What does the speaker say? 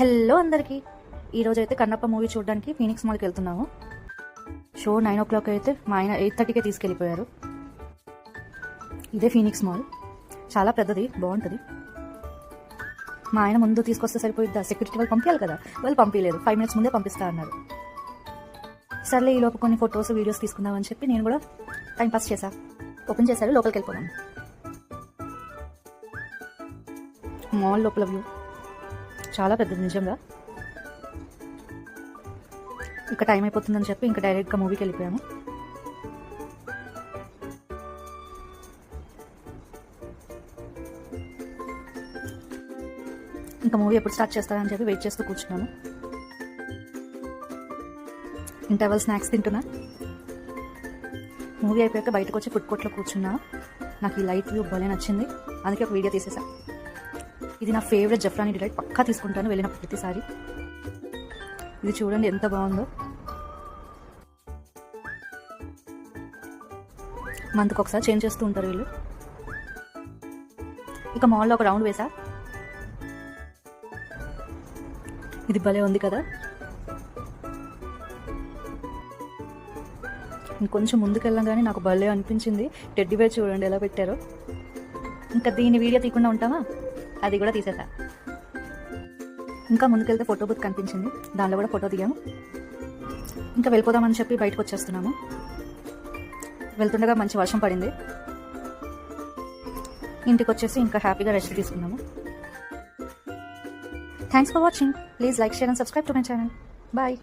Hello అందరికీ, ఈరోజు అయితే కన్నప్ప మూవీ చూడడానికి ఫీనిక్స్ మాల్కి వెళ్తున్నాము. షో 9 o'clock అయితే మా ఆయన 8:30కే తీసుకెళ్ళిపోయారు. ఇదే ఫీనిక్స్ మాల్, చాలా పెద్దది, బాగుంటుంది. మా ఆయన ముందు తీసుకొస్తే సరిపోయిద్దా, సెక్యూరిటీ వాళ్ళు పంపించాలి కదా, వాళ్ళు పంపించలేదు. 5 minutes ముందే పంపిస్తా అన్నారు. సర్లే ఈ లోపు కొన్ని ఫొటోస్ వీడియోస్ తీసుకుందామని చెప్పి నేను కూడా టైం పాస్ చేశా. ఓపెన్ చేశారు, లోపలికి వెళ్ళిపోదాం. మాల్ లోపల వ్యూ చాలా పెద్దది నిజంగా. ఇంకా టైం అయిపోతుందని చెప్పి ఇంకా డైరెక్ట్గా మూవీకి వెళ్ళిపోయాము. ఇంకా మూవీ ఎప్పుడు స్టార్ట్ చేస్తారని చెప్పి వెయిట్ చేస్తూ కూర్చున్నాను. ఇంటర్వల్ స్నాక్స్ తింటున్నా. మూవీ అయిపోయాక బయటకు వచ్చి ఫుడ్ కోర్ట్లో కూర్చున్నా. నాకు ఈ లైట్ వ్యూ భలే నచ్చింది, అందుకే ఒక వీడియో తీసేసా. ఇది నా ఫేవరెట్ జఫ్రానీ డిలైట్, పక్కా తీసుకుంటాను వెళ్ళినప్పుడు ప్రతిసారి. ఇది చూడండి ఎంత బాగుందో. మంత్కి ఒకసారి చేంజ్ చేస్తూ ఉంటారు వీళ్ళు. ఇక మాల్లో ఒక రౌండ్ వేసా. ఇది భలే ఉంది కదా. ఇంకొంచెం ముందుకెళ్ళగానే నాకు భలే అనిపించింది. టెడ్డీ బేర్ చూడండి ఎలా పెట్టారో. ఇంకా దీన్ని వీడియో తీయకుండా ఉంటామా, అది కూడా తీసేసా. ఇంకా ముందుకెళ్తే ఫోటో బూత్ కనిపించింది, దానిలో కూడా ఫోటో దిగాము. ఇంకా వెళ్ళిపోదామని చెప్పి బయటకు వచ్చేస్తున్నాము. వెళ్తుండగా మంచి వర్షం పడింది. ఇంటికి వచ్చేసి ఇంకా హ్యాపీగా రెస్ట్ తీసుకున్నాము. Thanks for watching. Please like, share and subscribe to my channel. Bye.